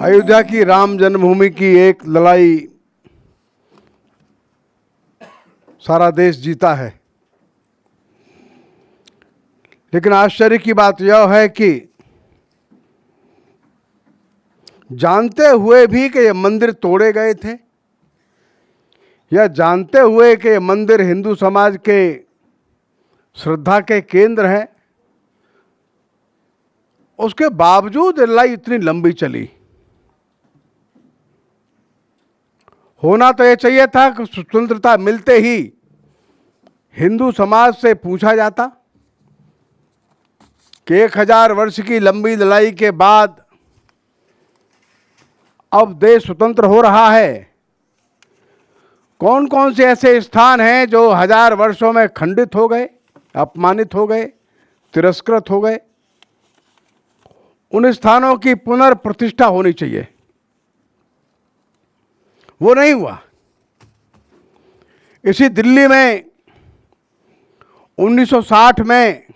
अयोध्या की राम जन्मभूमि की एक लड़ाई सारा देश जीता है, लेकिन आश्चर्य की बात यह है कि जानते हुए भी कि ये मंदिर तोड़े गए थे, या जानते हुए कि ये मंदिर हिंदू समाज के श्रद्धा के केंद्र हैं, उसके बावजूद लड़ाई इतनी लंबी चली। होना तो ये चाहिए था कि स्वतंत्रता मिलते ही हिंदू समाज से पूछा जाता कि 1000 वर्ष की लंबी लड़ाई के बाद अब देश स्वतंत्र हो रहा है। कौन कौन से ऐसे स्थान हैं जो 1000 वर्षों में खंडित हो गए, अपमानित हो गए, तिरस्कृत हो गए? उन स्थानों की पुनर्प्रतिष्ठा होनी चाहिए। वो नहीं हुआ। इसी दिल्ली में 1960 में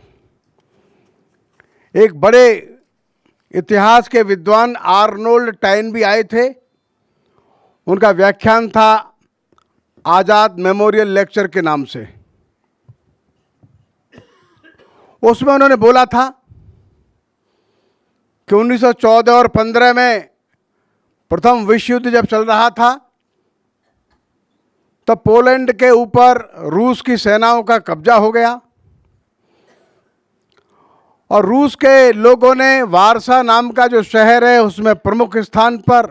एक बड़े इतिहास के विद्वान आर्नोल्ड टाइनबी आए थे। उनका व्याख्यान था आजाद मेमोरियल लेक्चर के नाम से। उसमें उन्होंने बोला था कि 1914 और 15 में प्रथम विश्व युद्ध जब चल रहा था, तब पोलैंड के ऊपर रूस की सेनाओं का कब्जा हो गया और रूस के लोगों ने वारसा नाम का जो शहर है उसमें प्रमुख स्थान पर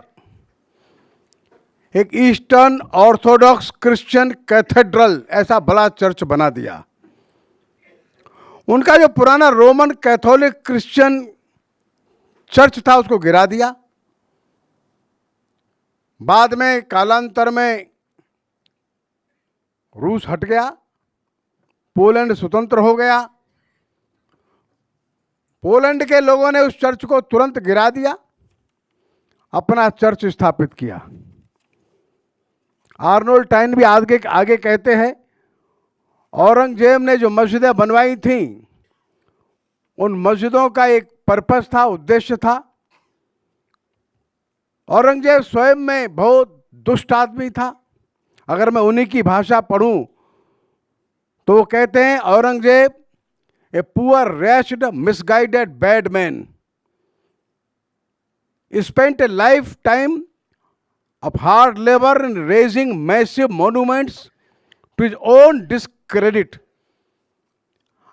एक ईस्टर्न ऑर्थोडॉक्स क्रिश्चियन कैथेड्रल, ऐसा बड़ा चर्च बना दिया। उनका जो पुराना रोमन कैथोलिक क्रिश्चियन चर्च था उसको गिरा दिया। बाद में कालांतर में रूस हट गया, पोलैंड स्वतंत्र हो गया। पोलैंड के लोगों ने उस चर्च को तुरंत गिरा दिया, अपना चर्च स्थापित किया। आर्नोल्ड टाइनबी आगे कहते हैं, औरंगजेब ने जो मस्जिदें बनवाई थीं, उन मस्जिदों का एक पर्पस था, उद्देश्य था। औरंगजेब स्वयं में बहुत दुष्ट आदमी था। अगर मैं उन्हीं की भाषा पढ़ूं तो वो कहते हैं, Aurangzeb a poor rash misguided bad man spent a lifetime of hard labor in raising massive monuments to his own discredit।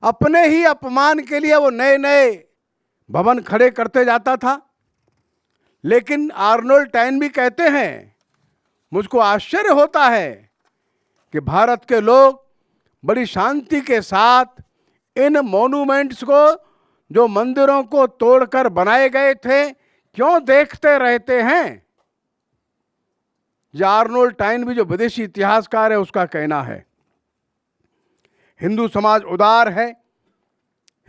अपने ही अपमान के लिए वो नए नए भवन खड़े करते जाता था। लेकिन आर्नोल्ड टाइनबी कहते हैं, मुझको आश्चर्य होता है कि भारत के लोग बड़ी शांति के साथ इन मॉन्यूमेंट्स को, जो मंदिरों को तोड़कर बनाए गए थे, क्यों देखते रहते हैं। यह आर्नोल्ड टाइनबी जो विदेशी इतिहासकार है उसका कहना है। हिंदू समाज उदार है,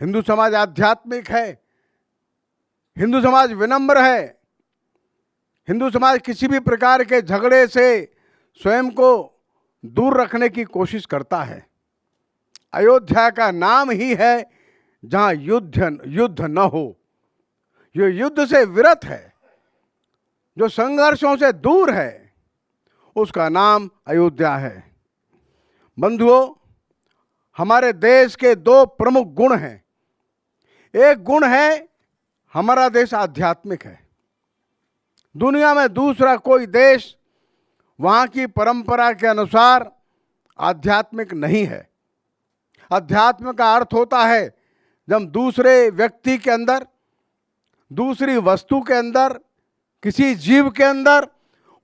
हिंदू समाज आध्यात्मिक है, हिंदू समाज विनम्र है, हिंदू समाज किसी भी प्रकार के झगड़े से स्वयं को दूर रखने की कोशिश करता है। अयोध्या का नाम ही है जहां युद्ध न हो। जो युद्ध से विरत है, जो संघर्षों से दूर है, उसका नाम अयोध्या है। बंधुओं, हमारे देश के 2 प्रमुख गुण हैं। एक गुण है, हमारा देश आध्यात्मिक है। दुनिया में दूसरा कोई देश वहाँ की परंपरा के अनुसार आध्यात्मिक नहीं है। अध्यात्म का अर्थ होता है जब दूसरे व्यक्ति के अंदर, दूसरी वस्तु के अंदर, किसी जीव के अंदर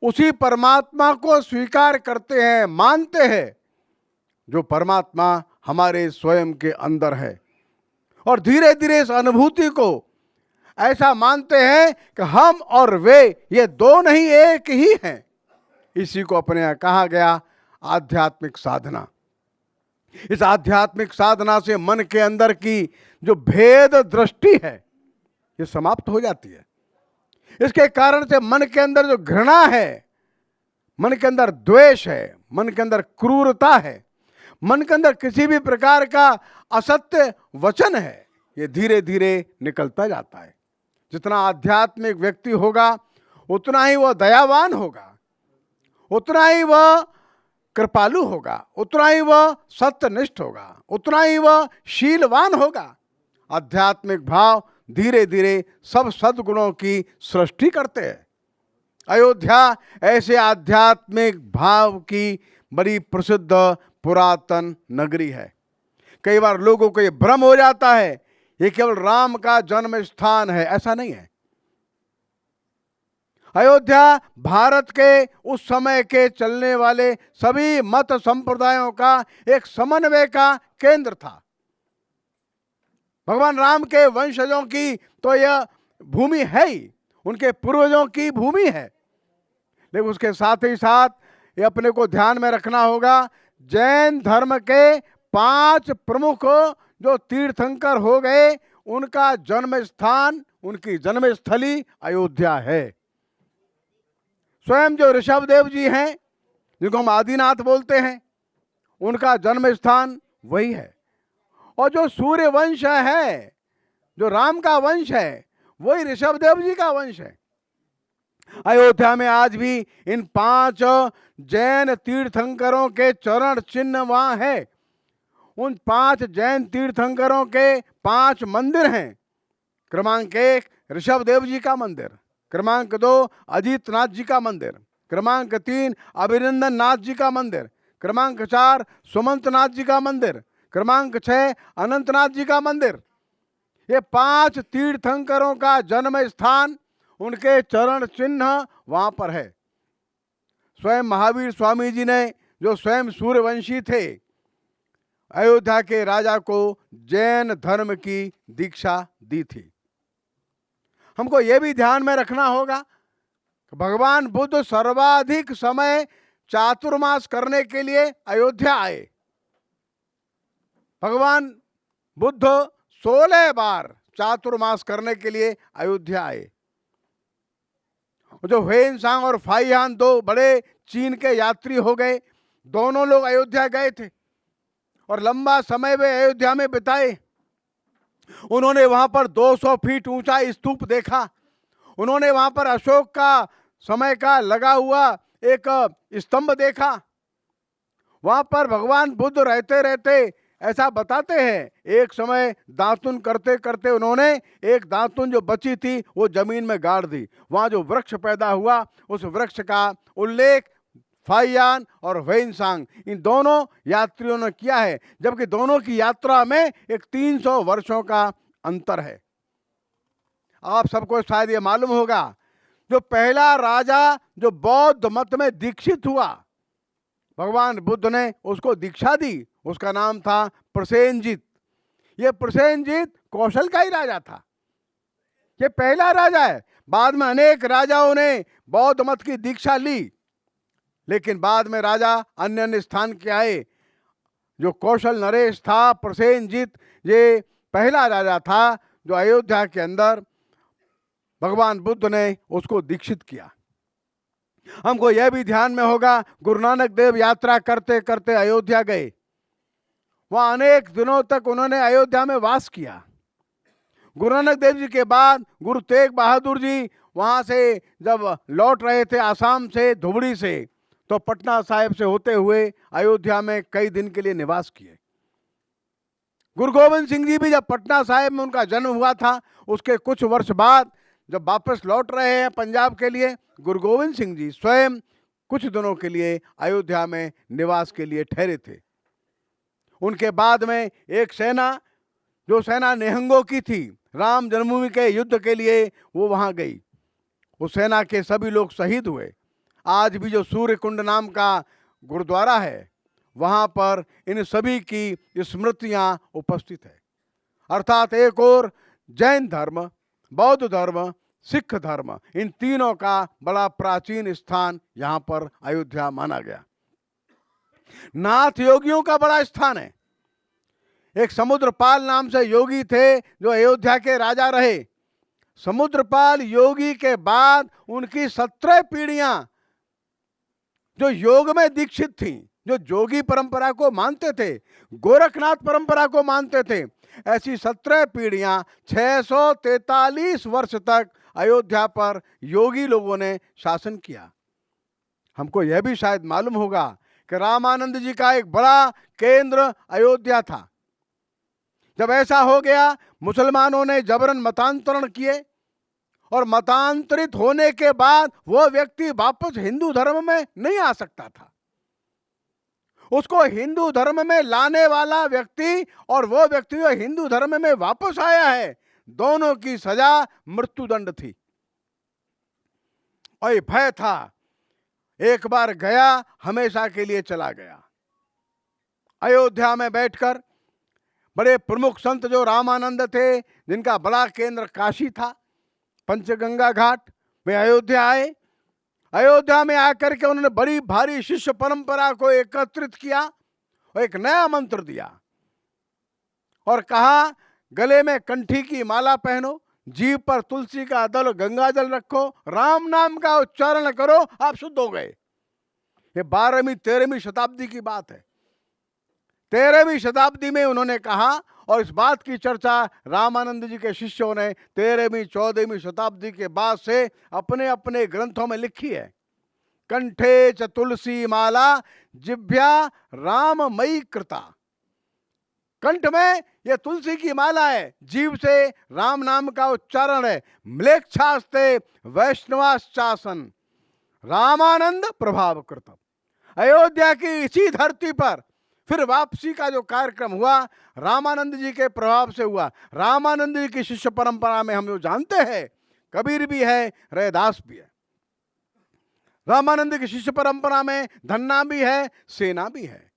उसी परमात्मा को स्वीकार करते हैं, मानते हैं, जो परमात्मा हमारे स्वयं के अंदर है। और धीरे धीरे इस अनुभूति को ऐसा मानते हैं कि हम और वे, ये 2 नहीं, एक ही हैं। इसी को अपने यहाँ कहा गया आध्यात्मिक साधना। इस आध्यात्मिक साधना से मन के अंदर की जो भेद दृष्टि है, ये समाप्त हो जाती है। इसके कारण से मन के अंदर जो घृणा है, मन के अंदर द्वेष है, मन के अंदर क्रूरता है, मन के अंदर किसी भी प्रकार का असत्य वचन है, ये धीरे धीरे निकलता जाता है। जितना आध्यात्मिक व्यक्ति होगा उतना ही वह दयावान होगा, उतना ही वह कृपालु होगा, उतना ही वह सत्यनिष्ठ होगा, उतना ही वह शीलवान होगा। आध्यात्मिक भाव धीरे धीरे सब सद्गुणों की सृष्टि करते हैं। अयोध्या ऐसे आध्यात्मिक भाव की बड़ी प्रसिद्ध पुरातन नगरी है। कई बार लोगों को यह भ्रम हो जाता है ये केवल राम का जन्म स्थान है, ऐसा नहीं है। अयोध्या भारत के उस समय के चलने वाले सभी मत संप्रदायों का एक समन्वय का केंद्र था। भगवान राम के वंशजों की तो यह भूमि है ही, उनके पूर्वजों की भूमि है, लेकिन उसके साथ ही साथ ये अपने को ध्यान में रखना होगा, जैन धर्म के 5 प्रमुख जो तीर्थंकर हो गए, उनका जन्म स्थान, उनकी जन्मस्थली अयोध्या है। स्वयं जो ऋषभदेव जी हैं, जिनको हम आदिनाथ बोलते हैं, उनका जन्म स्थान वही है। और जो सूर्य वंश है, जो राम का वंश है, वही ऋषभदेव जी का वंश है। अयोध्या में आज भी इन 5 जैन तीर्थंकरों के चरण चिन्ह वहां है। उन 5 जैन तीर्थंकरों के 5 मंदिर हैं। क्रमांक 1 ऋषभदेव जी का मंदिर, क्रमांक 2 अजीतनाथ जी का मंदिर, क्रमांक 3 अभिनंदन नाथ जी का मंदिर, क्रमांक 4 सुमंतनाथ जी का मंदिर, क्रमांक 6 अनंतनाथ जी का मंदिर। ये 5 तीर्थंकरों का जन्म स्थान, उनके चरण चिन्ह वहां पर है। स्वयं महावीर स्वामी जी ने, जो स्वयं सूर्यवंशी थे, अयोध्या के राजा को जैन धर्म की दीक्षा दी थी। हमको यह भी ध्यान में रखना होगा कि भगवान बुद्ध सर्वाधिक समय चातुर्मास करने के लिए अयोध्या आए। भगवान बुद्ध 16 बार चातुर्मास करने के लिए अयोध्या आए। जो हुएनसांग और फाइयान 2 बड़े चीन के यात्री हो गए, दोनों लोग अयोध्या गए थे और लंबा समय वे अयोध्या में बिताए। उन्होंने वहां पर 200 फीट ऊंचा स्तूप देखा। उन्होंने वहां पर अशोक का समय का लगा हुआ एक स्तंभ देखा। वहां पर भगवान बुद्ध रहते रहते, ऐसा बताते हैं, एक समय दातुन करते करते उन्होंने एक दातुन जो बची थी वो जमीन में गाड़ दी। वहां जो वृक्ष पैदा हुआ, उस वृक्ष का उल्लेख फाइयान और हुएनसांग, इन दोनों यात्रियों ने किया है, जबकि दोनों की यात्रा में एक 300 वर्षों का अंतर है। आप सबको शायद ये मालूम होगा, जो पहला राजा जो बौद्ध मत में दीक्षित हुआ, भगवान बुद्ध ने उसको दीक्षा दी, उसका नाम था प्रसेनजित। ये प्रसेनजित कौशल का ही राजा था, ये पहला राजा है। बाद में अनेक राजाओं ने बौद्ध मत की दीक्षा ली, लेकिन बाद में राजा अन्य अन्य स्थान के आए। जो कौशल नरेश था, प्रसेनजित, ये पहला राजा था जो अयोध्या के अंदर भगवान बुद्ध ने उसको दीक्षित किया। हमको यह भी ध्यान में होगा, गुरु नानक देव यात्रा करते करते अयोध्या गए। वहां अनेक दिनों तक उन्होंने अयोध्या में वास किया। गुरु नानक देव जी के बाद गुरु तेग बहादुर जी वहां से जब लौट रहे थे आसाम से, धुबड़ी से, तो पटना साहिब से होते हुए अयोध्या में कई दिन के लिए निवास किए। गुरु गोविंद सिंह जी भी जब पटना साहिब में उनका जन्म हुआ था, उसके कुछ वर्ष बाद जब वापस लौट रहे हैं पंजाब के लिए, गुरु गोविंद सिंह जी स्वयं कुछ दिनों के लिए अयोध्या में निवास के लिए ठहरे थे। उनके बाद में एक सेना, जो सेना निहंगों की थी, राम जन्मभूमि के युद्ध के लिए वो वहां गई। उस सेना के सभी लोग शहीद हुए। आज भी जो सूर्य कुंड नाम का गुरुद्वारा है, वहां पर इन सभी की स्मृतियां उपस्थित है। अर्थात एक और जैन धर्म, बौद्ध धर्म, सिख धर्म, इन तीनों का बड़ा प्राचीन स्थान यहां पर अयोध्या माना गया। नाथ योगियों का बड़ा स्थान है। एक समुद्रपाल नाम से योगी थे जो अयोध्या के राजा रहे। समुद्रपाल योगी के बाद उनकी 17 पीढ़ियां जो योग में दीक्षित थीं, जो जोगी परंपरा को मानते थे, गोरखनाथ परंपरा को मानते थे, ऐसी 17 पीढ़ियां 643 वर्ष तक अयोध्या पर योगी लोगों ने शासन किया। हमको यह भी शायद मालूम होगा कि रामानंद जी का एक बड़ा केंद्र अयोध्या था। जब ऐसा हो गया, मुसलमानों ने जबरन मतांतरण किए और मतांतरित होने के बाद वो व्यक्ति वापस हिंदू धर्म में नहीं आ सकता था। उसको हिंदू धर्म में लाने वाला व्यक्ति और वो व्यक्ति जो हिंदू धर्म में वापस आया है, दोनों की सजा मृत्युदंड थी। और ये भय था, एक बार गया हमेशा के लिए चला गया। अयोध्या में बैठकर बड़े प्रमुख संत जो रामानंद थे, जिनका बड़ा केंद्र काशी था, पंचगंगा घाट, वे अयोध्या आए। अयोध्या में आकर के उन्होंने बड़ी भारी शिष्य परंपरा को एकत्रित किया और एक नया मंत्र दिया और कहा, गले में कंठी की माला पहनो, जीभ पर तुलसी का दल गंगा जल रखो, राम नाम का उच्चारण करो, आप शुद्ध हो गए। ये 12वीं 13वीं शताब्दी की बात है। 13वीं शताब्दी में उन्होंने कहा और इस बात की चर्चा रामानंद जी के शिष्यों ने 13वीं 14वीं शताब्दी के बाद से अपने अपने ग्रंथों में लिखी है। कंठे च तुलसी माला जिभ्या राममयी कृता। कंठ में यह तुलसी की माला है, जीव से राम नाम का उच्चारण है। म्लेच्छास्ते वैष्णवाश्चासन रामानंद प्रभाव कृतम। अयोध्या की इसी धरती पर फिर वापसी का जो कार्यक्रम हुआ, रामानंद जी के प्रभाव से हुआ। रामानंद जी की शिष्य परंपरा में हम जो जानते हैं, कबीर भी है, रैदास भी है। रामानंद की शिष्य परंपरा में धन्ना भी है, सेना भी है।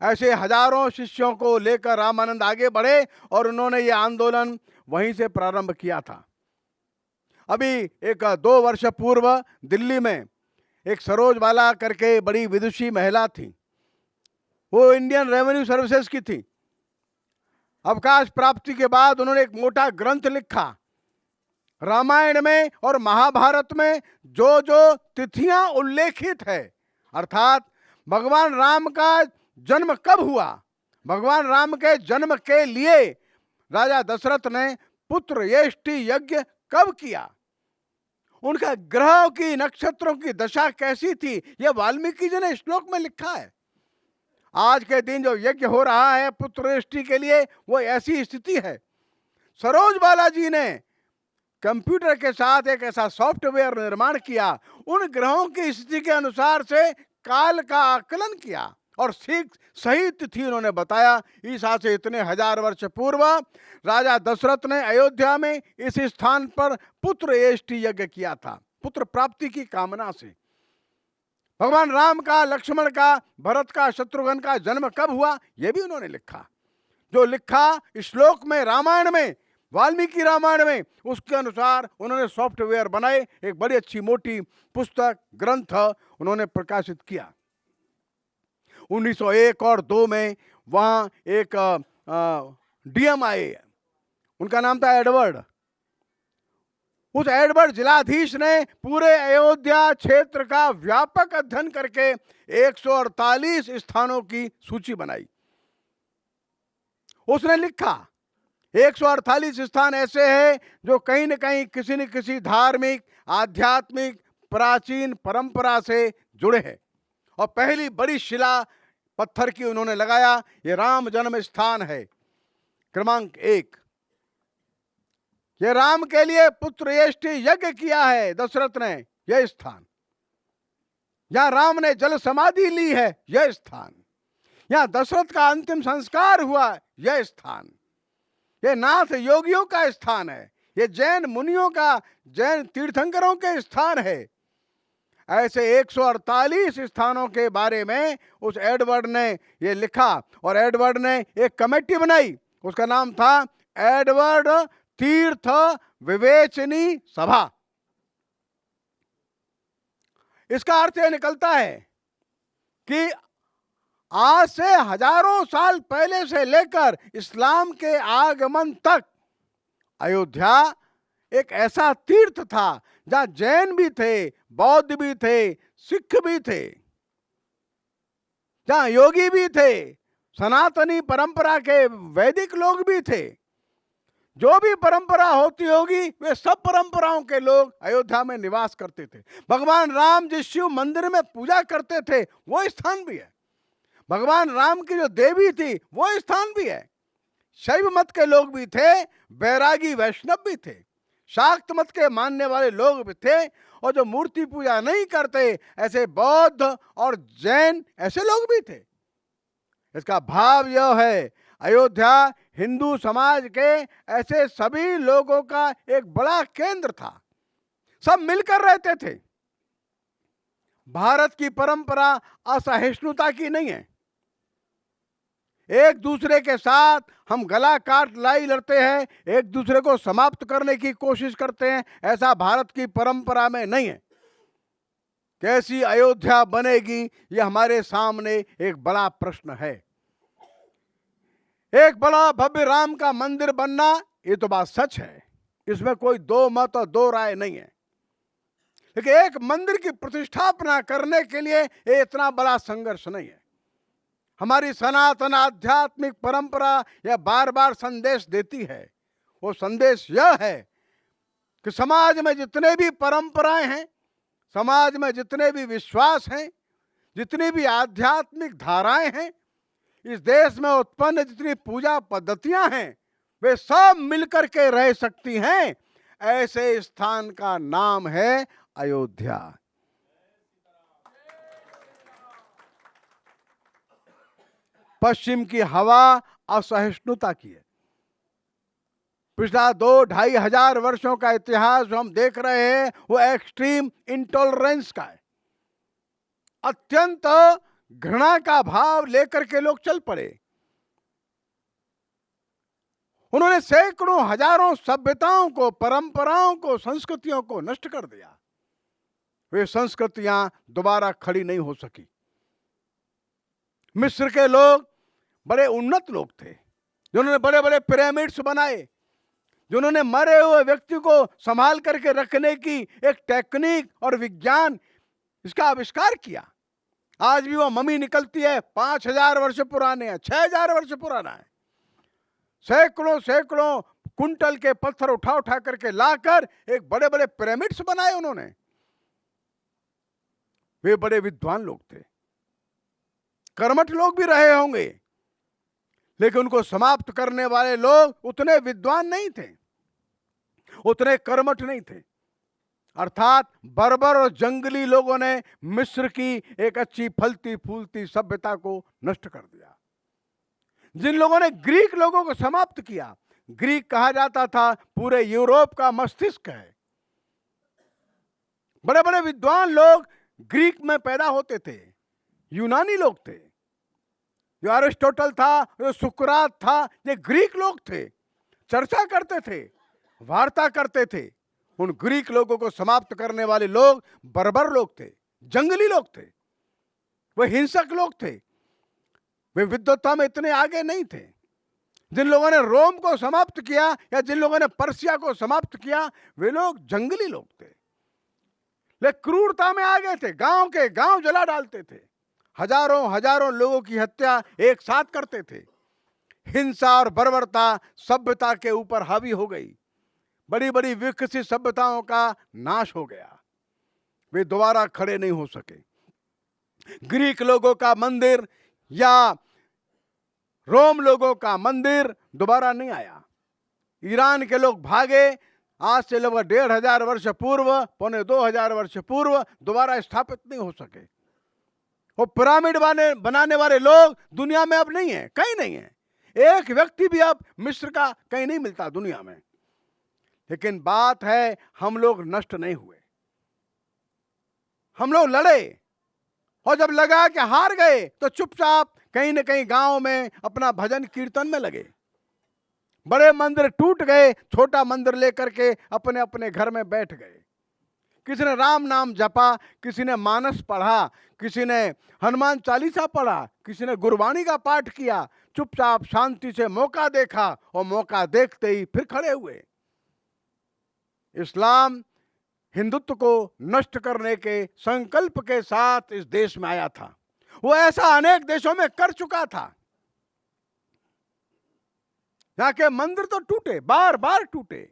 ऐसे हजारों शिष्यों को लेकर रामानंद आगे बढ़े और उन्होंने ये आंदोलन वहीं से प्रारंभ किया था। अभी 2 वर्ष पूर्व दिल्ली में एक सरोजबाला करके बड़ी विदुषी महिला थी। वो इंडियन रेवेन्यू सर्विसेज की थी। अवकाश प्राप्ति के बाद उन्होंने एक मोटा ग्रंथ लिखा। रामायण में और महाभारत में जो जो तिथियां उल्लेखित है, अर्थात भगवान राम का जन्म कब हुआ, भगवान राम के जन्म के लिए राजा दशरथ ने पुत्र येष्टि यज्ञ कब किया, उनका ग्रहों की नक्षत्रों की दशा कैसी थी, यह वाल्मीकि जी ने श्लोक में लिखा है। आज के दिन जो यज्ञ हो रहा है पुत्रयेष्टि के लिए, वो ऐसी स्थिति है। सरोजबाला जी ने कंप्यूटर के साथ एक ऐसा सॉफ्टवेयर निर्माण किया, उन ग्रहों की स्थिति के अनुसार से काल का आकलन किया और सही तिथि उन्होंने बताया। ईसा से इतने हजार वर्ष पूर्व राजा दशरथ ने अयोध्या में इस स्थान पर पुत्र येष्टि यज्ञ किया था, पुत्र प्राप्ति की कामना से। भगवान राम का, लक्ष्मण का, भरत का, शत्रुघ्न का जन्म कब हुआ, यह भी उन्होंने लिखा। जो लिखा श्लोक में, रामायण में, वाल्मीकि रामायण में, उसके अनुसार उन्होंने सॉफ्टवेयर बनाए। एक बड़ी अच्छी मोटी पुस्तक, ग्रंथ उन्होंने प्रकाशित किया। 1901 और 2 में वहाँ एक डीएम आए, उनका नाम था एडवर्ड। उस एडवर्ड जिलाधीश ने पूरे अयोध्या क्षेत्र का व्यापक अध्ययन करके 148 स्थानों की सूची बनाई। उसने लिखा 148 स्थान ऐसे हैं जो कहीं न कहीं किसी न किसी धार्मिक, आध्यात्मिक, प्राचीन परंपरा से जुड़े हैं। और पहली बड़ी शिला पत्थर की उन्होंने लगाया, ये राम जन्म स्थान है, क्रमांक 1। ये राम के लिए पुत्र येष्टि यज्ञ किया है दशरथ ने, यह स्थान। यहां राम ने जल समाधि ली है, यह स्थान। यहां दशरथ का अंतिम संस्कार हुआ, यह स्थान। यह नाथ योगियों का स्थान है, यह जैन मुनियों का, जैन तीर्थंकरों के स्थान है। ऐसे 148 स्थानों के बारे में उस एडवर्ड ने यह लिखा और एडवर्ड ने एक कमेटी बनाई, उसका नाम था एडवर्ड तीर्थ विवेचनी सभा। इसका अर्थ यह निकलता है कि आज से हजारों साल पहले से लेकर इस्लाम के आगमन तक अयोध्या एक ऐसा तीर्थ था जहां जैन भी थे, बौद्ध भी थे, सिख भी थे, जहां योगी भी थे, सनातनी परंपरा के वैदिक लोग भी थे, जो भी परंपरा होती होगी वे सब परंपराओं के लोग अयोध्या में निवास करते थे। भगवान राम जिस शिव मंदिर में पूजा करते थे वो स्थान भी है। भगवान राम की जो देवी थी वो स्थान भी है। शैव मत के लोग भी थे, बैरागी वैष्णव भी थे, शाक्त मत के मानने वाले लोग भी थे, और जो मूर्ति पूजा नहीं करते ऐसे बौद्ध और जैन ऐसे लोग भी थे। इसका भाव यह है, अयोध्या हिंदू समाज के ऐसे सभी लोगों का एक बड़ा केंद्र था, सब मिलकर रहते थे। भारत की परंपरा असहिष्णुता की नहीं है। एक दूसरे के साथ हम गला काट लड़ाई लड़ते हैं, एक दूसरे को समाप्त करने की कोशिश करते हैं, ऐसा भारत की परंपरा में नहीं है। कैसी अयोध्या बनेगी यह हमारे सामने एक बड़ा प्रश्न है। एक बड़ा भव्य राम का मंदिर बनना ये तो बात सच है, इसमें कोई दो मत और दो राय नहीं है। लेकिन एक मंदिर की प्रतिष्ठापना करने के लिए ये इतना बड़ा संघर्ष नहीं है। हमारी सनातन आध्यात्मिक परंपरा यह बार बार संदेश देती है। वो संदेश यह है कि समाज में जितने भी परंपराएं हैं, समाज में जितने भी विश्वास हैं, जितनी भी आध्यात्मिक धाराएं हैं, इस देश में उत्पन्न जितनी पूजा पद्धतियां हैं, वे सब मिलकर के रह सकती हैं। ऐसे स्थान का नाम है अयोध्या। पश्चिम की हवा असहिष्णुता की है। पिछला 2-2.5 वर्षों का इतिहास जो हम देख रहे हैं वो एक्सट्रीम इंटॉलरेंस का है। अत्यंत घृणा का भाव लेकर के लोग चल पड़े। उन्होंने सैकड़ों हजारों सभ्यताओं को, परंपराओं को, संस्कृतियों को नष्ट कर दिया। वे संस्कृतियां दोबारा खड़ी नहीं हो सकी। मिस्र के लोग बड़े उन्नत लोग थे, जिन्होंने बड़े बड़े पिरामिड्स बनाए, जिन्होंने मरे हुए व्यक्ति को संभाल करके रखने की एक टेक्निक और विज्ञान इसका आविष्कार किया। आज भी वो मम्मी निकलती है 5000 वर्ष पुराने है, 6000 वर्ष पुराना है। सैकड़ों सैकड़ों कुंटल के पत्थर उठा उठा करके लाकर एक बड़े बड़े पिरामिड्स बनाए उन्होंने। वे बड़े विद्वान लोग थे, कर्मठ लोग भी रहे होंगे, लेकिन उनको समाप्त करने वाले लोग उतने विद्वान नहीं थे, उतने कर्मठ नहीं थे। अर्थात बर्बर और जंगली लोगों ने मिस्र की एक अच्छी फलती फूलती सभ्यता को नष्ट कर दिया। जिन लोगों ने ग्रीक लोगों को समाप्त किया, ग्रीक कहा जाता था पूरे यूरोप का मस्तिष्क है। बड़े बड़े विद्वान लोग ग्रीक में पैदा होते थे, यूनानी लोग थे। जो अरिस्टोटल था, जो सुकरात था, ये ग्रीक लोग थे। चर्चा करते थे, वार्ता करते थे। उन ग्रीक लोगों को समाप्त करने वाले लोग बर्बर लोग थे, जंगली लोग थे, वे हिंसक लोग थे, वे विद्वत्ता में इतने आगे नहीं थे। जिन लोगों ने रोम को समाप्त किया या जिन लोगों ने पर्सिया को समाप्त किया, वे लोग जंगली लोग थे, लेकिन क्रूरता में आगे थे। गांव के गांव जला डालते थे, हजारों हजारों लोगों की हत्या एक साथ करते थे। हिंसा और बर्बरता सभ्यता के ऊपर हावी हो गई। बड़ी बड़ी विकसित सभ्यताओं का नाश हो गया, वे दोबारा खड़े नहीं हो सके। ग्रीक लोगों का मंदिर या रोम लोगों का मंदिर दोबारा नहीं आया। ईरान के लोग भागे, आज से लगभग 1500 वर्ष पूर्व, 2500 वर्ष पूर्व दोबारा स्थापित नहीं हो सके। वो पिरामिड बनाने वाले लोग दुनिया में अब नहीं है, कहीं नहीं है। एक व्यक्ति भी अब मिस्र का कहीं नहीं मिलता दुनिया में। लेकिन बात है, हम लोग नष्ट नहीं हुए, हम लोग लड़े, और जब लगा कि हार गए तो चुपचाप कहीं न कहीं गांव में अपना भजन कीर्तन में लगे। बड़े मंदिर टूट गए, छोटा मंदिर लेकर के अपने अपने घर में बैठ गए। किसी ने राम नाम जपा, किसी ने मानस पढ़ा, किसी ने हनुमान चालीसा पढ़ा, किसी ने गुरबाणी का पाठ किया। चुपचाप शांति से मौका देखा और मौका देखते ही फिर खड़े हुए। इस्लाम हिंदुत्व को नष्ट करने के संकल्प के साथ इस देश में आया था। वो ऐसा अनेक देशों में कर चुका था। यहाँ के मंदिर तो टूटे, बार बार टूटे,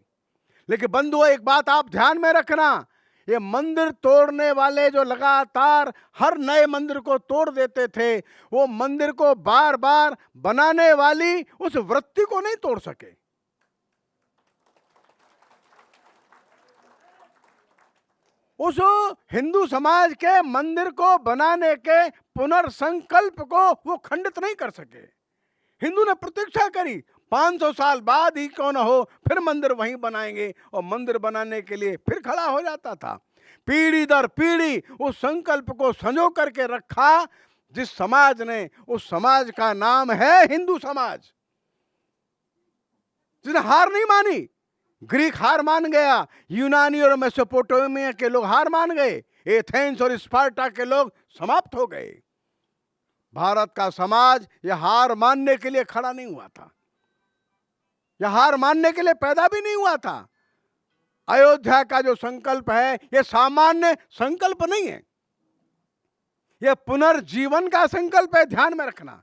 लेकिन बंधुओं एक बात आप ध्यान में रखना, ये मंदिर तोड़ने वाले जो लगातार हर नए मंदिर को तोड़ देते थे, वो मंदिर को बार बार बनाने वाली उस वृत्ति को नहीं तोड़ सके। उस हिंदू समाज के मंदिर को बनाने के पुनर्संकल्प को वो खंडित नहीं कर सके। हिंदू ने प्रतीक्षा करी 500 साल बाद ही क्यों ना हो, फिर मंदिर वहीं बनाएंगे, और मंदिर बनाने के लिए फिर खड़ा हो जाता था। पीढ़ी दर पीढ़ी उस संकल्प को संजो करके रखा, जिस समाज ने, उस समाज का नाम है हिंदू समाज, जिसने हार नहीं मानी। ग्रीक हार मान गया, यूनानी और मेसोपोटामिया के लोग हार मान गए, एथेंस और स्पार्टा के लोग समाप्त हो गए। भारत का समाज यह हार मानने के लिए खड़ा नहीं हुआ था, यह हार मानने के लिए पैदा भी नहीं हुआ था। अयोध्या का जो संकल्प है, यह सामान्य संकल्प नहीं है, यह पुनर्जीवन का संकल्प है। ध्यान में रखना,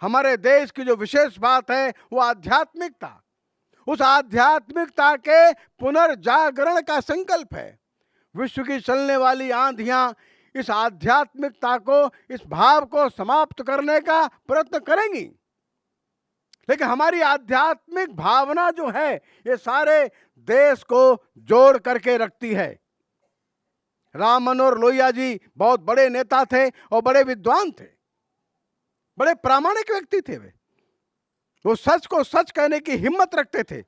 हमारे देश की जो विशेष बात है वो आध्यात्मिकता, उस आध्यात्मिकता के पुनर्जागरण का संकल्प है। विश्व की चलने वाली आंधियां इस आध्यात्मिकता को, इस भाव को समाप्त करने का प्रयत्न करेंगी, लेकिन हमारी आध्यात्मिक भावना जो है, ये सारे देश को जोड़ करके रखती है। राम मनोहर लोहिया जी बहुत बड़े नेता थे और बड़े विद्वान थे, बड़े प्रामाणिक व्यक्ति थे। वो सच को सच कहने की हिम्मत रखते थे,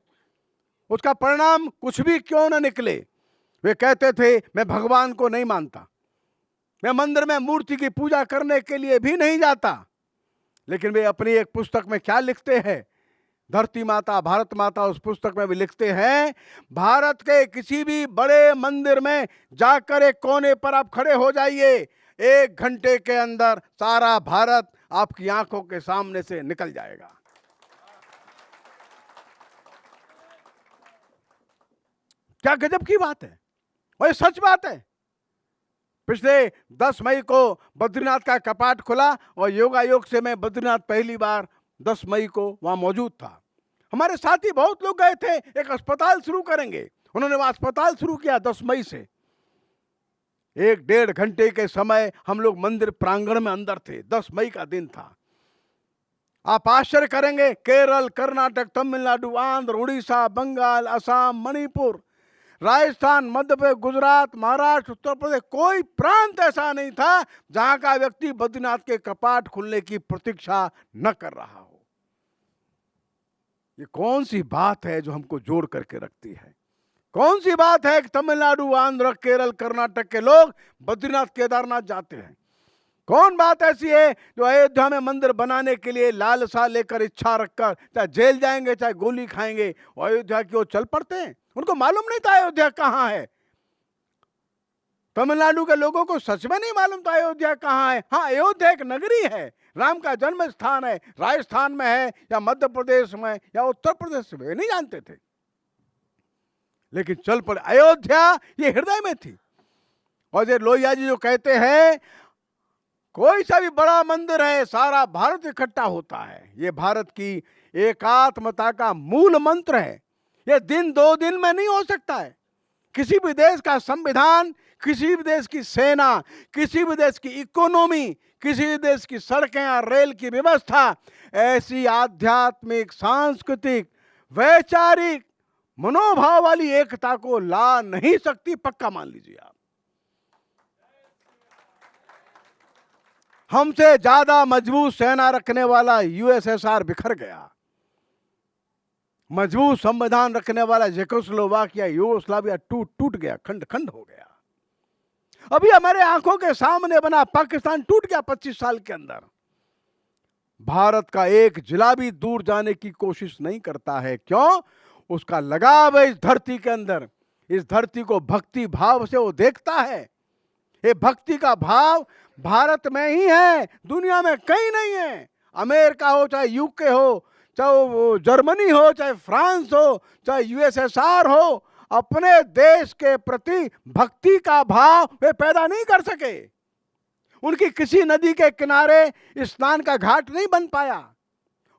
उसका परिणाम कुछ भी क्यों न निकले। वे कहते थे मैं भगवान को नहीं मानता, मैं मंदिर में मूर्ति की पूजा करने के लिए भी नहीं जाता, लेकिन वे अपनी एक पुस्तक में क्या लिखते हैं, धरती माता भारत माता, उस पुस्तक में भी लिखते हैं, भारत के किसी भी बड़े मंदिर में जाकर एक कोने पर आप खड़े हो जाइए, 1 घंटे के अंदर सारा भारत आपकी आंखों के सामने से निकल जाएगा। क्या गजब की बात है, और ये सच बात है। पिछले 10 मई को बद्रीनाथ का कपाट खुला, और योगायोग से मैं बद्रीनाथ पहली बार 10 मई को वहां मौजूद था। हमारे साथी बहुत लोग गए थे, एक अस्पताल शुरू करेंगे, उन्होंने वह अस्पताल शुरू किया 10 मई से। 1-1.5 घंटे के समय हम लोग मंदिर प्रांगण में अंदर थे, 10 मई का दिन था। आप आश्चर्य करेंगे, केरल, कर्नाटक, तमिलनाडु, आंध्र, उड़ीसा, बंगाल, असम, मणिपुर, राजस्थान, मध्य प्रदेश, गुजरात, महाराष्ट्र, उत्तर प्रदेश, कोई प्रांत ऐसा नहीं था जहां का व्यक्ति बद्रीनाथ के कपाट खुलने की प्रतीक्षा न कर रहा हो। ये कौन सी बात है जो हमको जोड़ करके रखती है? कौन सी बात है कि तमिलनाडु, आंध्र, केरल, कर्नाटक के लोग बद्रीनाथ केदारनाथ जाते हैं? कौन बात ऐसी है जो अयोध्या में मंदिर बनाने के लिए लालसा लेकर, इच्छा रखकर, चाहे जेल जाएंगे चाहे गोली खाएंगे, वो अयोध्या की ओर चल पड़ते हैं? उनको मालूम नहीं था अयोध्या कहाँ है। तमिलनाडु के लोगों को सच में नहीं मालूम था अयोध्या कहाँ है। हाँ, अयोध्या एक नगरी है, राम का जन्म स्थान है, राजस्थान में है या मध्य प्रदेश में या उत्तर प्रदेश में, नहीं जानते थे, लेकिन चल पड़े। अयोध्या ये हृदय में थी। और ये लोहिया जी जो कहते हैं कोई सा भी बड़ा मंदिर है, सारा भारत इकट्ठा होता है, ये भारत की एकात्मता का मूल मंत्र है। ये दिन 2 दिन में नहीं हो सकता है। किसी भी देश का संविधान, किसी भी देश की सेना, किसी भी देश की इकोनॉमी, किसी भी देश की सड़कें या रेल की व्यवस्था ऐसी आध्यात्मिक, सांस्कृतिक, वैचारिक मनोभाव वाली एकता को ला नहीं सकती, पक्का मान लीजिए आप। हमसे ज्यादा मजबूत सेना रखने वाला यूएसएसआर बिखर गया, मजबूत संविधान रखने वाला चेकोस्लोवाकिया, यूगोस्लाविया टूट गया, खंड खंड हो गया। अभी हमारे आंखों के सामने बना पाकिस्तान टूट गया 25 साल के अंदर। भारत का एक जिला भी दूर जाने की कोशिश नहीं करता है। क्यों? उसका लगाव है इस धरती के अंदर, इस धरती को भक्ति भाव से वो देखता है। ये भक्ति का भाव भारत में ही है, दुनिया में कहीं नहीं है। अमेरिका हो चाहे यूके हो, चाहे वो जर्मनी हो, चाहे फ्रांस हो, चाहे यूएसएसआर हो, अपने देश के प्रति भक्ति का भाव वे पैदा नहीं कर सके। उनकी किसी नदी के किनारे स्नान का घाट नहीं बन पाया,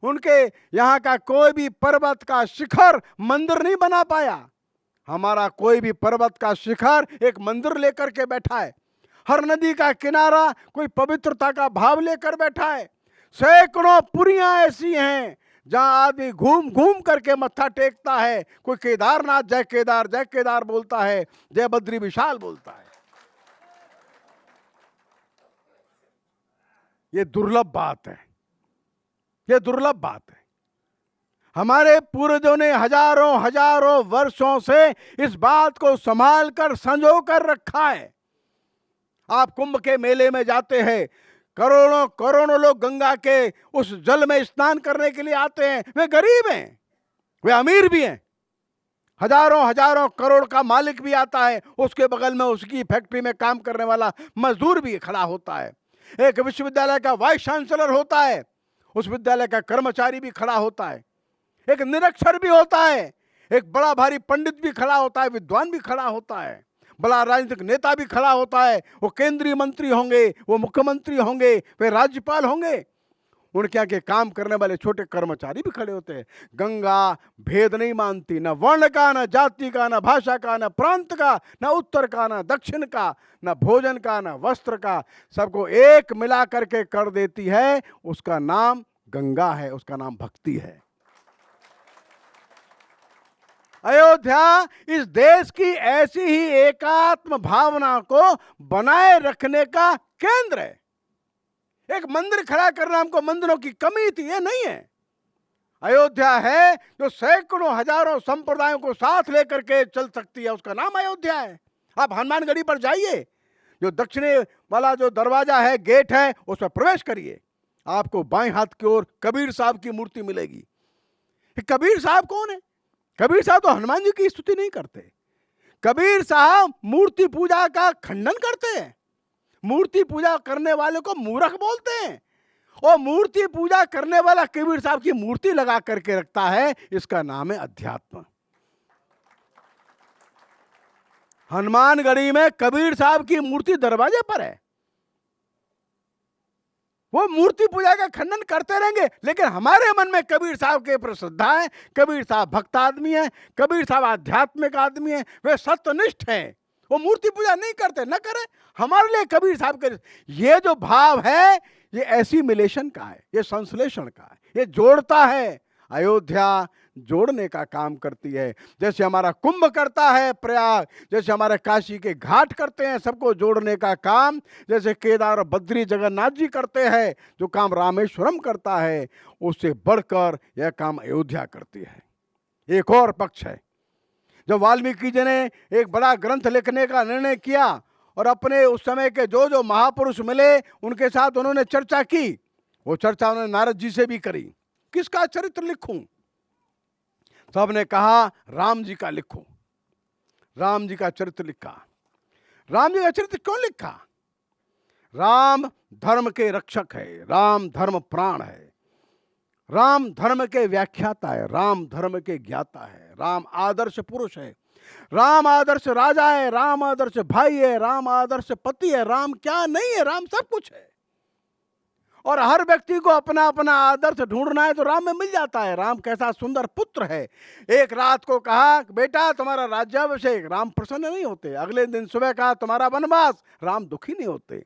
उनके यहाँ का कोई भी पर्वत का शिखर मंदिर नहीं बना पाया। हमारा कोई भी पर्वत का शिखर एक मंदिर लेकर के बैठा है। हर नदी का किनारा कोई पवित्रता का भाव लेकर बैठा है। सैकड़ों पुरियां ऐसी हैं जहां आदमी घूम घूम करके मत्था टेकता है। कोई केदारनाथ जय केदार बोलता है, जय बद्री विशाल बोलता है। ये दुर्लभ बात है, ये दुर्लभ बात है। हमारे पूर्वजों ने हजारों वर्षों से इस बात को संभाल कर संजो कर रखा है। आप कुंभ के मेले में जाते हैं, करोड़ों लोग गंगा के उस जल में स्नान करने के लिए आते हैं। वे गरीब हैं, वे अमीर भी हैं। हजारों करोड़ का मालिक भी आता है, उसके बगल में उसकी फैक्ट्री में काम करने वाला मजदूर भी खड़ा होता है। एक विश्वविद्यालय का वाइस चांसलर होता है, उस विद्यालय का कर्मचारी भी खड़ा होता है। एक निरक्षर भी होता है, एक बड़ा भारी पंडित भी खड़ा होता है, विद्वान भी खड़ा होता है, बड़ा राजनीतिक नेता भी खड़ा होता है। वो केंद्रीय मंत्री होंगे, वो मुख्यमंत्री होंगे, वे राज्यपाल होंगे। उनके आगे काम करने वाले छोटे कर्मचारी भी खड़े होते हैं। गंगा भेद नहीं मानती, न वर्ण का, न जाति का, न भाषा का, न प्रांत का, न उत्तर का, न दक्षिण का, न भोजन का, न वस्त्र का, सबको एक मिला करके कर देती है। उसका नाम गंगा है, उसका नाम भक्ति है। अयोध्या इस देश की ऐसी ही एकात्म भावना को बनाए रखने का केंद्र है। एक मंदिर खड़ा करना हमको मंदिरों की कमी थी, ये नहीं है। अयोध्या है जो सैकड़ों हजारों संप्रदायों को साथ लेकर के चल सकती है, उसका नाम अयोध्या है। आप हनुमानगढ़ी पर जाइए, जो दक्षिणी वाला जो दरवाजा है, गेट है, उस पर प्रवेश करिए, आपको बाएं हाथ की ओर कबीर साहब की मूर्ति मिलेगी। कबीर साहब कौन है? कबीर साहब तो हनुमान जी की स्तुति नहीं करते। कबीर साहब मूर्ति पूजा का खंडन करते हैं। मूर्ति पूजा करने वाले को मूर्ख बोलते हैं, और मूर्ति पूजा करने वाला कबीर साहब की मूर्ति लगा करके रखता है। इसका नाम है अध्यात्म। हनुमानगढ़ी में कबीर साहब की मूर्ति दरवाजे पर है। वो मूर्ति पूजा का खंडन करते रहेंगे, लेकिन हमारे मन में कबीर साहब के ऊपर श्रद्धा है। कबीर साहब भक्त आदमी है, कबीर साहब आध्यात्मिक आदमी है, वे सत्यनिष्ठ हैं। वो मूर्ति पूजा नहीं करते, न करें, हमारे लिए कबीर साहब के। ये जो भाव है, ये एसिमिलेशन का है, ये संश्लेषण का है, ये जोड़ता है। अयोध्या जोड़ने का काम करती है, जैसे हमारा कुंभ करता है प्रयाग, जैसे हमारे काशी के घाट करते हैं सबको जोड़ने का काम, जैसे केदार और बद्री जगन्नाथ जी करते हैं, जो काम रामेश्वरम करता है, उससे बढ़कर यह काम अयोध्या करती है। एक और पक्ष है, जब वाल्मीकि जी ने एक बड़ा ग्रंथ लिखने का निर्णय किया और अपने उस समय के जो जो महापुरुष मिले उनके साथ उन्होंने चर्चा की, वो चर्चा उन्होंने नारद जी से भी करी, किसका चरित्र लिखूं? सबने कहा राम जी का लिखो। राम जी का चरित्र लिखा। राम जी का चरित्र क्यों लिखा? राम धर्म के रक्षक है, राम धर्म प्राण है, राम धर्म के व्याख्याता है, राम धर्म के ज्ञाता है, राम आदर्श पुरुष है, राम आदर्श राजा है, राम आदर्श भाई है, राम आदर्श पति है। राम क्या नहीं है? राम सब कुछ है। और हर व्यक्ति को अपना अपना आदर्श ढूंढना है तो राम में मिल जाता है। राम कैसा सुंदर पुत्र है। एक रात को कहा बेटा तुम्हारा राज्याभिषेक, राम प्रसन्न नहीं होते। अगले दिन सुबह कहा तुम्हारा वनवास, राम दुखी नहीं होते।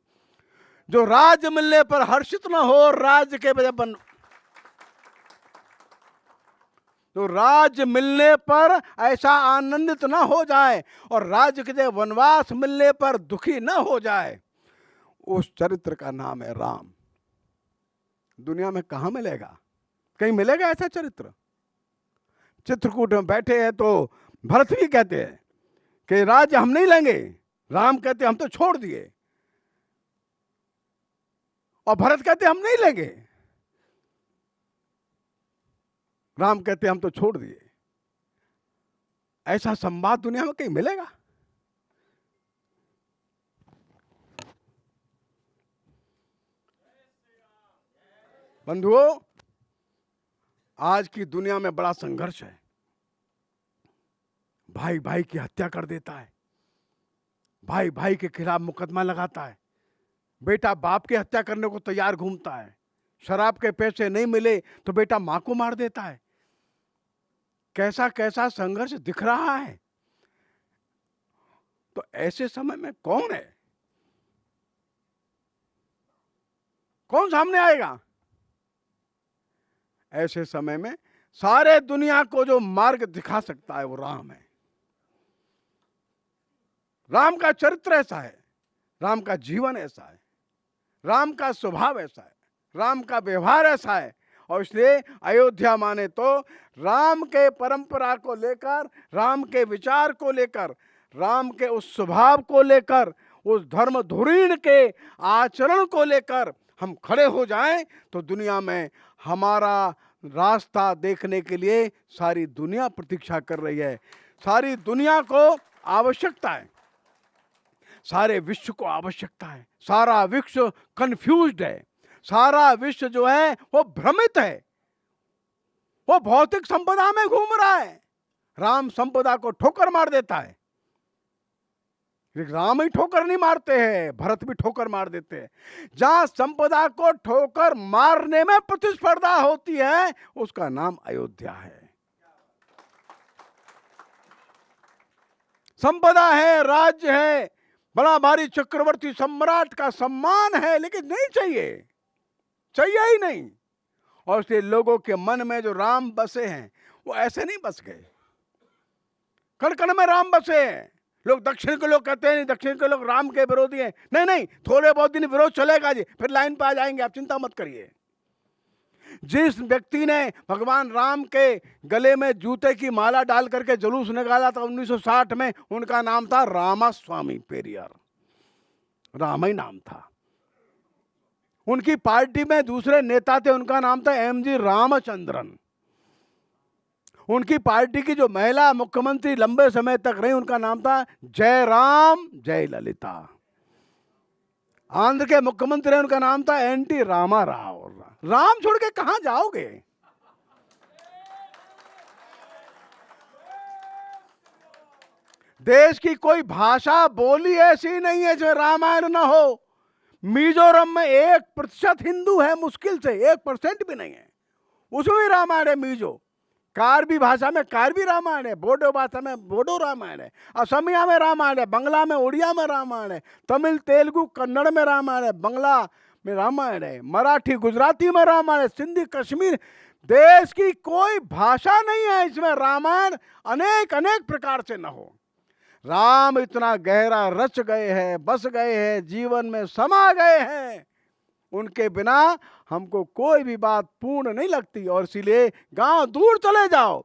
जो राज्य मिलने पर हर्षित न हो, राज्य के बजाय तो राज्य मिलने पर ऐसा आनंदित ना हो जाए और राज्य के वनवास मिलने पर दुखी ना हो जाए, उस चरित्र का नाम है राम। दुनिया में कहां मिलेगा? कहीं मिलेगा ऐसा चरित्र? चित्रकूट में बैठे हैं तो भरत भी कहते हैं कि राज्य हम नहीं लेंगे, राम कहते हम तो छोड़ दिए, और भरत कहते हम नहीं लेंगे, राम कहते हम तो छोड़ दिए। ऐसा संवाद दुनिया में कहीं मिलेगा? बंधुओं, आज की दुनिया में बड़ा संघर्ष है। भाई भाई की हत्या कर देता है, भाई भाई के खिलाफ मुकदमा लगाता है, बेटा बाप की हत्या करने को तैयार घूमता है, शराब के पैसे नहीं मिले तो बेटा मां को मार देता है। कैसा कैसा संघर्ष दिख रहा है। तो ऐसे समय में कौन है, कौन सामने आएगा? ऐसे समय में सारे दुनिया को जो मार्ग दिखा सकता है वो राम है। राम का चरित्र ऐसा है, राम का जीवन ऐसा है, राम का स्वभाव ऐसा है, राम का व्यवहार ऐसा है। और इसलिए अयोध्या माने तो राम के परंपरा को लेकर, राम के विचार को लेकर, राम के उस स्वभाव को लेकर, उस धर्म धुरीण के आचरण को लेकर हम खड़े हो जाएं तो दुनिया में हमारा रास्ता देखने के लिए सारी दुनिया प्रतीक्षा कर रही है। सारी दुनिया को आवश्यकता है, सारे विश्व को आवश्यकता है। सारा विश्व कंफ्यूज्ड है, सारा विश्व जो है वो भ्रमित है, वो भौतिक संपदा में घूम रहा है। राम संपदा को ठोकर मार देता है। राम ही ठोकर नहीं मारते हैं, भरत भी ठोकर मार देते हैं। जहां संपदा को ठोकर मारने में प्रतिस्पर्धा होती है उसका नाम अयोध्या है। संपदा है, राज्य है, बड़ा भारी चक्रवर्ती सम्राट का सम्मान है, लेकिन नहीं चाहिए, चाहिए ही नहीं। और इसलिए लोगों के मन में जो राम बसे हैं वो ऐसे नहीं बस गए। कण कण में राम बसे हैं। लोग दक्षिण के लोग कहते हैं नहीं, दक्षिण के लोग राम के विरोधी हैं। नहीं नहीं, थोड़े बहुत दिन विरोध चलेगा जी, फिर लाइन पे आ जाएंगे, आप चिंता मत करिए। जिस व्यक्ति ने भगवान राम के गले में जूते की माला डाल करके जुलूस निकाला था 1960 में, उनका नाम था रामास्वामी पेरियर। राम ही नाम था। उनकी पार्टी में दूसरे नेता थे, उनका नाम था एमजी रामचंद्रन। उनकी पार्टी की जो महिला मुख्यमंत्री लंबे समय तक रही, उनका नाम था जयराम जयललिता। आंध्र के मुख्यमंत्री, उनका नाम था एनटी रामाराव। राम छोड़ के कहां जाओगे? देश की कोई भाषा बोली ऐसी नहीं है जो रामायण न हो। मिजोरम में 1% हिंदू है, मुश्किल से 1% भी नहीं है, उसमें भी रामायण है। मिजो कार्बी भाषा में कार्बी रामायण है, बोडो भाषा में बोडो रामायण है, असमिया में रामायण है, बंगला में उड़िया में रामायण है, तमिल तेलुगु कन्नड़ में रामायण है, बंगला में रामायण है, मराठी गुजराती में रामायण है, सिंधी कश्मीर। देश की कोई भाषा नहीं है इसमें रामायण अनेक अनेक प्रकार से न हो। राम इतना गहरा रच गए हैं, बस गए हैं, जीवन में समा गए हैं, उनके बिना हमको कोई भी बात पूर्ण नहीं लगती। और इसीलिए गांव दूर चले जाओ,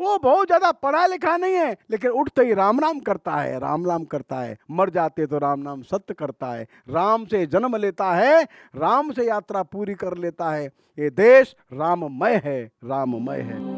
वो बहुत ज्यादा पढ़ा लिखा नहीं है, लेकिन उठते ही राम नाम करता है, राम नाम करता है। मर जाते तो राम नाम सत्य करता है। राम से जन्म लेता है, राम से यात्रा पूरी कर लेता है। ये देश राममय है, राममय है।